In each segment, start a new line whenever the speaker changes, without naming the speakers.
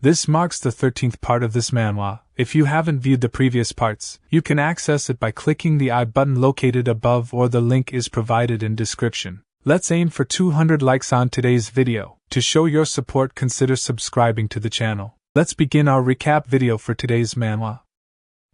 This marks the 13th part of this manhwa. If you haven't viewed the previous parts, you can access it by clicking the I button located above, or the link is provided in description. Let's aim for 200 likes on today's video. To show your support, consider subscribing to the channel. Let's begin our recap video for today's manhwa.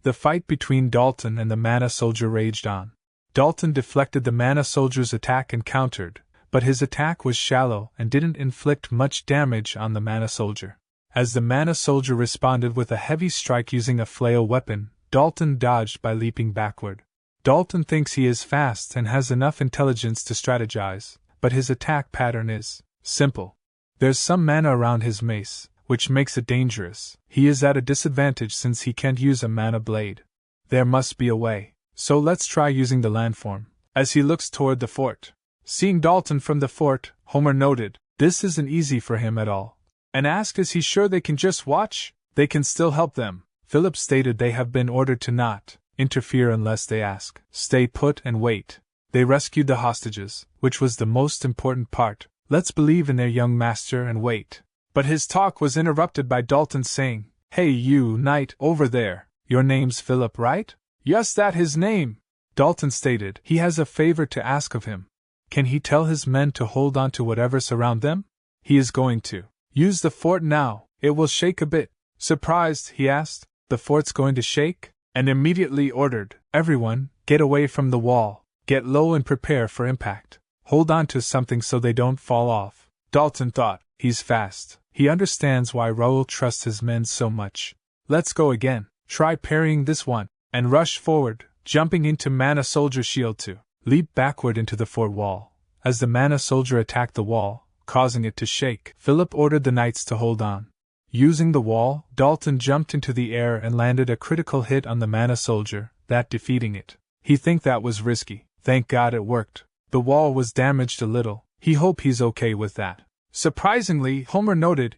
The fight between Dalton and the mana soldier raged on. Dalton deflected the mana soldier's attack and countered, but his attack was shallow and didn't inflict much damage on the mana soldier. As the mana soldier responded with a heavy strike using a flail weapon, Dalton dodged by leaping backward. Dalton thinks he is fast and has enough intelligence to strategize, but his attack pattern is simple. There's some mana around his mace, which makes it dangerous. He is at a disadvantage since he can't use a mana blade. There must be a way, so let's try using the landform. As he looks toward the fort, seeing Dalton from the fort, Homer noted, "This isn't easy for him at all," and asked, "Is he sure they can just watch? They can still help them." Philip stated they have been ordered to not interfere unless they ask. Stay put and wait. They rescued the hostages, which was the most important part. Let's believe in their young master and wait. But his talk was interrupted by Dalton saying, "Hey you, knight, over there, your name's Philip, right?" "Yes, that his name," Dalton stated. He has a favor to ask of him. Can he tell his men to hold on to whatever surround them? He is going to use the fort now. It will shake a bit. Surprised, he asked, "The fort's going to shake?" And immediately ordered, "Everyone, get away from the wall. Get low and prepare for impact. Hold on to something so they don't fall off." Dalton thought, he's fast. He understands why Raul trusts his men so much. "Let's go again. Try parrying this one." And rush forward, jumping into mana soldier shield to leap backward into the fort wall. As the mana soldier attacked the wall, causing it to shake, Philip ordered the knights to hold on. Using the wall, Dalton jumped into the air and landed a critical hit on the mana soldier, that defeating it. He think that was risky. Thank God it worked. The wall was damaged a little. He hope he's okay with that. Surprisingly, Homer noted,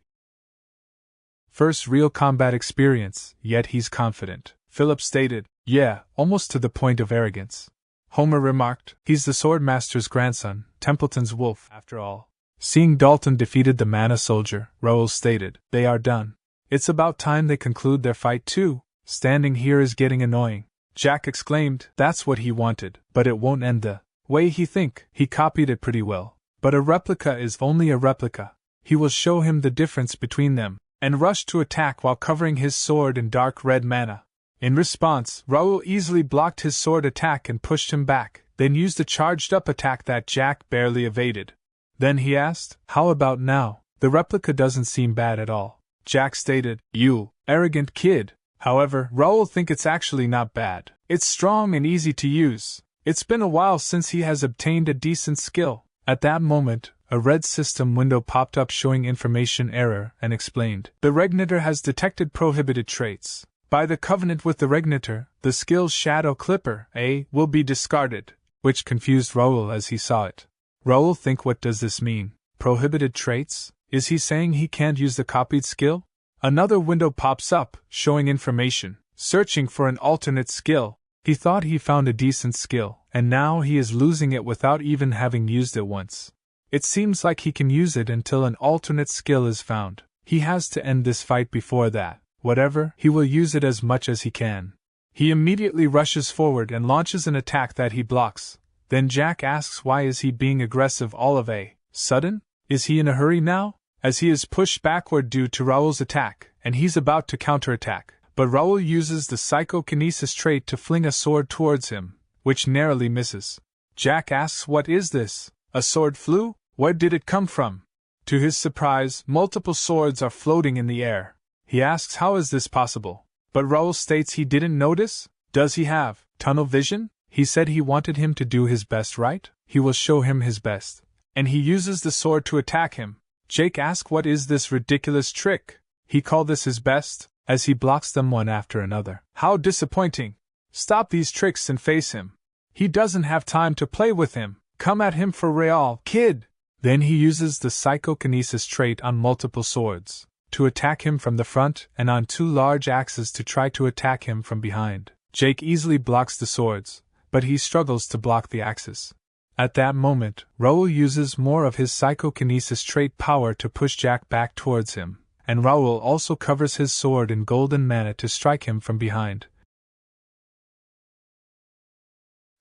first real combat experience, yet he's confident. Philip stated, "Yeah, almost to the point of arrogance." Homer remarked, "He's the swordmaster's grandson, Templeton's wolf, after all." Seeing Dalton defeated the mana soldier, Raul stated, "They are done. It's about time they conclude their fight too. Standing here is getting annoying." Jack exclaimed, "That's what he wanted, but it won't end the way he think." He copied it pretty well. But a replica is only a replica. He will show him the difference between them, and rushed to attack while covering his sword in dark red mana. In response, Raul easily blocked his sword attack and pushed him back, then used a charged-up attack that Jack barely evaded. Then he asked, "How about now? The replica doesn't seem bad at all." Jack stated, "You arrogant kid." However, Raul think it's actually not bad. It's strong and easy to use. It's been a while since he has obtained a decent skill. At that moment, a red system window popped up showing information error and explained, "The Regnator has detected prohibited traits. By the covenant with the Regnator, the skill Shadow Clipper A will be discarded," which confused Raul as he saw it. Raul think, what does this mean? Prohibited traits? Is he saying he can't use the copied skill? Another window pops up, showing information, searching for an alternate skill. He thought he found a decent skill, and now he is losing it without even having used it once. It seems like he can use it until an alternate skill is found. He has to end this fight before that. Whatever, he will use it as much as he can. He immediately rushes forward and launches an attack that he blocks. Then Jack asks why is he being aggressive all of a sudden? Is he in a hurry now? As he is pushed backward due to Raul's attack, and he's about to counterattack, but Raul uses the psychokinesis trait to fling a sword towards him, which narrowly misses. Jack asks, "What is this? A sword flew? Where did it come from?" To his surprise, multiple swords are floating in the air. He asks, "How is this possible?" But Raul states he didn't notice. Does he have tunnel vision? He said he wanted him to do his best, right? He will show him his best. And he uses the sword to attack him. Jake asks, "What is this ridiculous trick?" He called this his best, as he blocks them one after another. "How disappointing! Stop these tricks and face him. He doesn't have time to play with him. Come at him for real, kid!" Then he uses the psychokinesis trait on multiple swords, to attack him from the front, and on two large axes to try to attack him from behind. Jake easily blocks the swords, but he struggles to block the axes. At that moment, Raul uses more of his psychokinesis trait power to push Jack back towards him, and Raul also covers his sword in golden mana to strike him from behind.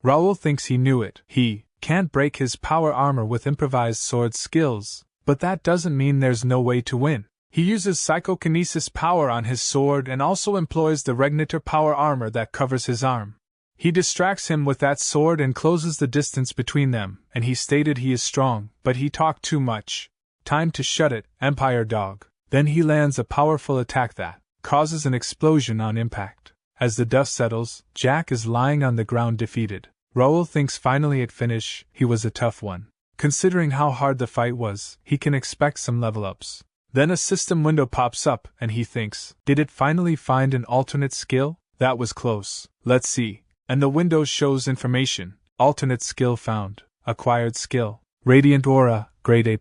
Raul thinks he knew it. He can't break his power armor with improvised sword skills, but that doesn't mean there's no way to win. He uses psychokinesis power on his sword and also employs the regnator power armor that covers his arm. He distracts him with that sword and closes the distance between them, and he stated he is strong, but he talked too much. Time to shut it, Empire Dog. Then he lands a powerful attack that causes an explosion on impact. As the dust settles, Jack is lying on the ground defeated. Raul thinks finally at finish, he was a tough one. Considering how hard the fight was, he can expect some level ups. Then a system window pops up, and he thinks, did it finally find an alternate skill? That was close. Let's see. And the window shows information. Alternate skill found. Acquired skill. Radiant Aura, grade A+.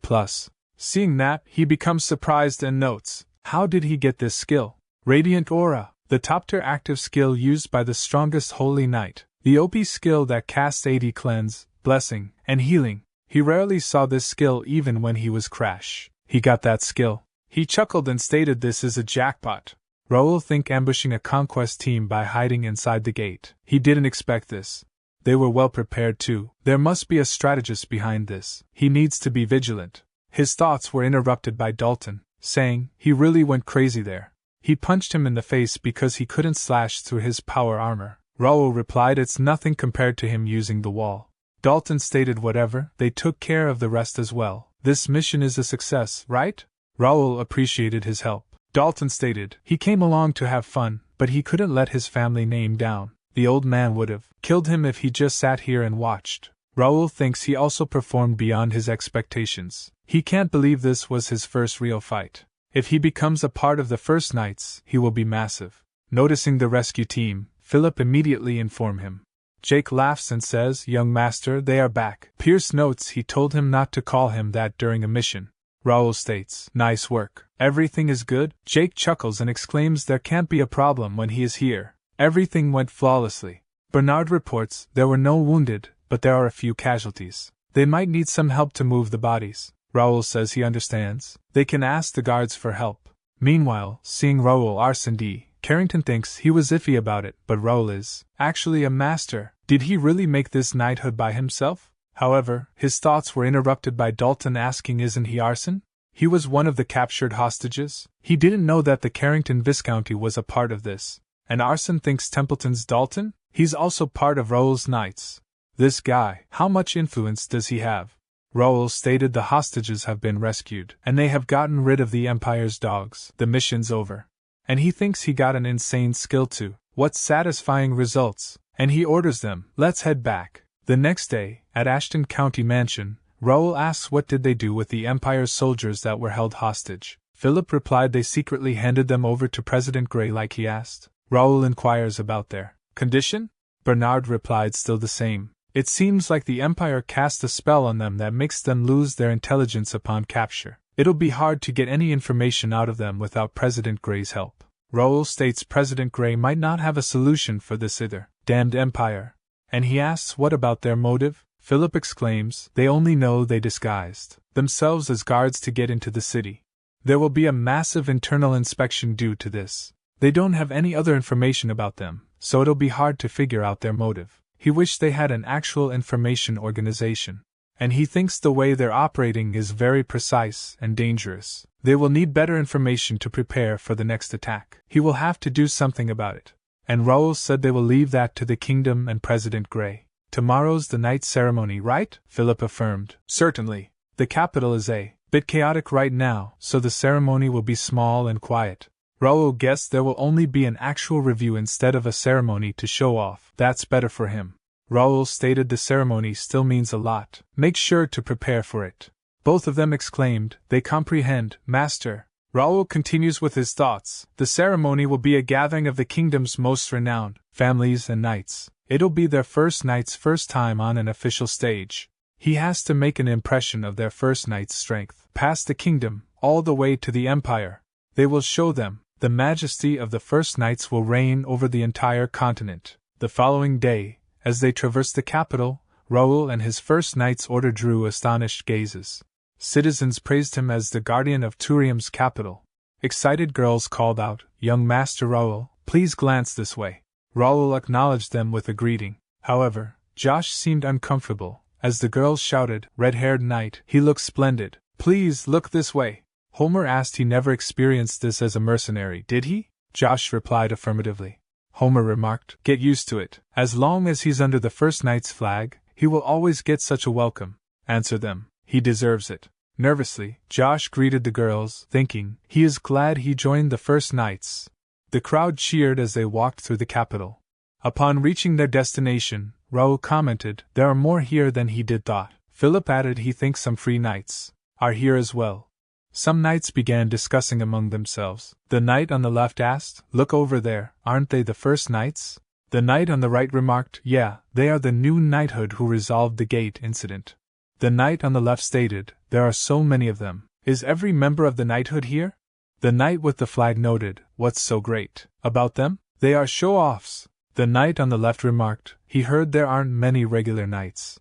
Seeing that, he becomes surprised and notes, how did he get this skill? Radiant Aura, the top-tier active skill used by the strongest Holy Knight. The OP skill that casts 80 cleanse, blessing, and healing. He rarely saw this skill even when he was Crash. He got that skill. He chuckled and stated this is a jackpot. Raul think ambushing a conquest team by hiding inside the gate. He didn't expect this. They were well prepared too. There must be a strategist behind this. He needs to be vigilant. His thoughts were interrupted by Dalton, saying, he really went crazy there. He punched him in the face because he couldn't slash through his power armor. Raul replied it's nothing compared to him using the wall. Dalton stated whatever, they took care of the rest as well. This mission is a success, right? Raul appreciated his help. Dalton stated, he came along to have fun, but he couldn't let his family name down. The old man would have killed him if he just sat here and watched. Raul thinks he also performed beyond his expectations. He can't believe this was his first real fight. If he becomes a part of the First Knights, he will be massive. Noticing the rescue team, Philip immediately informs him. Jake laughs and says, young master, they are back. Pierce notes he told him not to call him that during a mission. Raul states, nice work. Everything is good? Jake chuckles and exclaims there can't be a problem when he is here. Everything went flawlessly. Bernard reports, there were no wounded, but there are a few casualties. They might need some help to move the bodies. Raul says he understands. They can ask the guards for help. Meanwhile, seeing Raul Arsene, Carrington thinks he was iffy about it, but Raul is actually a master. Did he really make this knighthood by himself? However, his thoughts were interrupted by Dalton asking isn't he Arsene? He was one of the captured hostages? He didn't know that the Carrington Viscounty was a part of this. And Arsene thinks Templeton's Dalton? He's also part of Raul's knights. This guy, how much influence does he have? Raul stated the hostages have been rescued, and they have gotten rid of the Empire's dogs. The mission's over. And he thinks he got an insane skill too. What satisfying results. And he orders them, let's head back. The next day, at Ashton County Mansion, Raul asks what did they do with the Empire's soldiers that were held hostage. Philip replied they secretly handed them over to President Gray like he asked. Raul inquires about their condition. Bernard replied still the same. It seems like the Empire cast a spell on them that makes them lose their intelligence upon capture. It'll be hard to get any information out of them without President Gray's help. Raul states President Gray might not have a solution for this either. Damned Empire. And he asks what about their motive? Philip exclaims, they only know they disguised themselves as guards to get into the city. There will be a massive internal inspection due to this. They don't have any other information about them, so it'll be hard to figure out their motive. He wished they had an actual information organization. And he thinks the way they're operating is very precise and dangerous. They will need better information to prepare for the next attack. He will have to do something about it. And Raul said they will leave that to the kingdom and President Gray. Tomorrow's the night ceremony, right? Philip affirmed. Certainly. The capital is a bit chaotic right now, so the ceremony will be small and quiet. Raul guessed there will only be an actual review instead of a ceremony to show off. That's better for him. Raul stated the ceremony still means a lot. Make sure to prepare for it. Both of them exclaimed, they comprehend, Master. Raul continues with his thoughts. The ceremony will be a gathering of the kingdom's most renowned families and knights. It'll be their first knight's first time on an official stage. He has to make an impression of their first knight's strength. Past the kingdom, all the way to the empire. They will show them. The majesty of the first knights will reign over the entire continent. The following day, as they traversed the capital, Raul and his first knight's order drew astonished gazes. Citizens praised him as the guardian of Turium's capital. Excited girls called out, "Young Master Raul, please glance this way." Raul acknowledged them with a greeting. However, Josh seemed uncomfortable. As the girls shouted, "Red-haired knight, he looks splendid. Please look this way." Homer asked he never experienced this as a mercenary, did he? Josh replied affirmatively. Homer remarked, "Get used to it. As long as he's under the first knight's flag, he will always get such a welcome. Answer them. He deserves it." Nervously, Josh greeted the girls, thinking, he is glad he joined the first knights. The crowd cheered as they walked through the capital. Upon reaching their destination, Raul commented, "There are more here than he did thought." Philip added he thinks some free knights are here as well. Some knights began discussing among themselves. The knight on the left asked, "Look over there, aren't they the first knights?" The knight on the right remarked, "Yeah, they are the new knighthood who resolved the gate incident." The knight on the left stated, "There are so many of them. Is every member of the knighthood here?" The knight with the flag noted, "What's so great about them? They are show-offs." The knight on the left remarked, he heard there aren't many regular knights.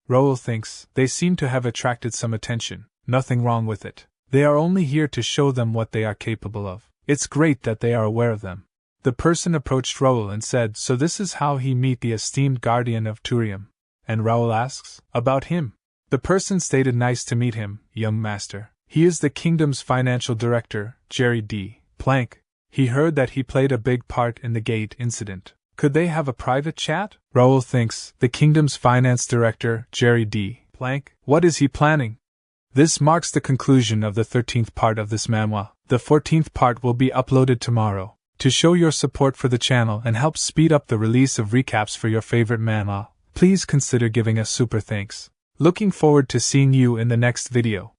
Raul thinks, they seem to have attracted some attention. Nothing wrong with it. They are only here to show them what they are capable of. It's great that they are aware of them. The person approached Raul and said, "So this is how he meet the esteemed guardian of Turium." And Raul asks, "About him?" The person stated, "Nice to meet him, young master. He is the kingdom's financial director, Jerry D. Plank. He heard that he played a big part in the gate incident. Could they have a private chat?" Raul thinks, the kingdom's finance director, Jerry D. Plank, what is he planning? This marks the conclusion of the 13th part of this manhwa. The 14th part will be uploaded tomorrow. To show your support for the channel and help speed up the release of recaps for your favorite manhwa, please consider giving us super thanks. Looking forward to seeing you in the next video.